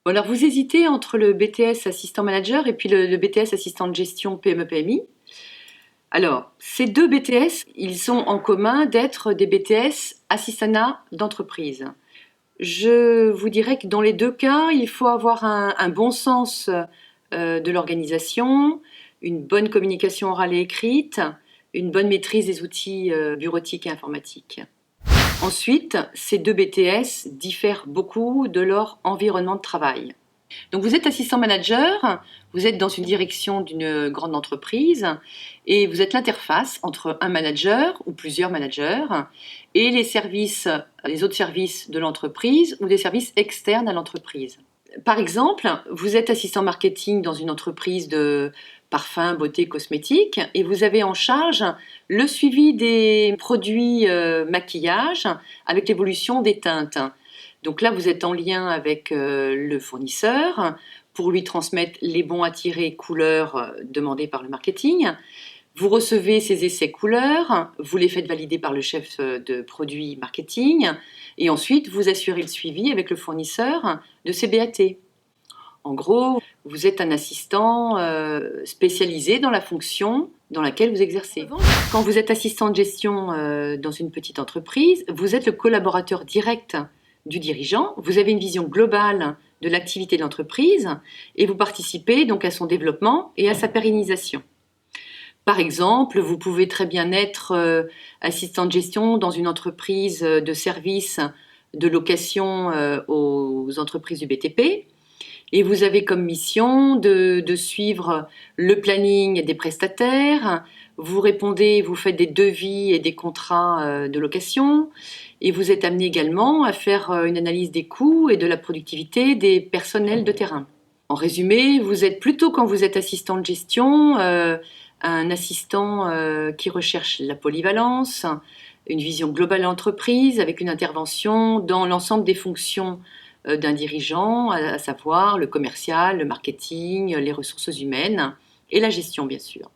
Bon, alors vous hésitez entre le BTS assistant manager et puis le BTS assistant de gestion PME-PMI. Alors, ces deux BTS, ils ont en commun d'être des BTS assistanat d'entreprise. Je vous dirais que dans les deux cas, il faut avoir un bon sens de l'organisation, une bonne communication orale et écrite, une bonne maîtrise des outils bureautiques et informatiques. Ensuite, ces deux BTS diffèrent beaucoup de leur environnement de travail. Donc vous êtes assistant manager, vous êtes dans une direction d'une grande entreprise et vous êtes l'interface entre un manager ou plusieurs managers et les autres services de l'entreprise ou des services externes à l'entreprise. Par exemple, vous êtes assistant marketing dans une entreprise de parfums, beauté, cosmétiques et vous avez en charge le suivi des produits maquillage avec l'évolution des teintes. Donc là, vous êtes en lien avec le fournisseur pour lui transmettre les bons à tirer couleurs demandés par le marketing. Vous recevez ces essais couleurs, vous les faites valider par le chef de produit marketing et ensuite vous assurez le suivi avec le fournisseur de ces BAT. En gros, vous êtes un assistant spécialisé dans la fonction dans laquelle vous exercez. Quand vous êtes assistant de gestion dans une petite entreprise, vous êtes le collaborateur direct du dirigeant, vous avez une vision globale de l'activité de l'entreprise et vous participez donc à son développement et à sa pérennisation. Par exemple, vous pouvez très bien être assistant de gestion dans une entreprise de services de location aux entreprises du BTP et vous avez comme mission de suivre le planning des prestataires, vous répondez, vous faites des devis et des contrats de location et vous êtes amené également à faire une analyse des coûts et de la productivité des personnels de terrain. En résumé, vous êtes plutôt quand vous êtes assistant de gestion, un assistant qui recherche la polyvalence, une vision globale de l'entreprise avec une intervention dans l'ensemble des fonctions d'un dirigeant, à savoir le commercial, le marketing, les ressources humaines et la gestion bien sûr.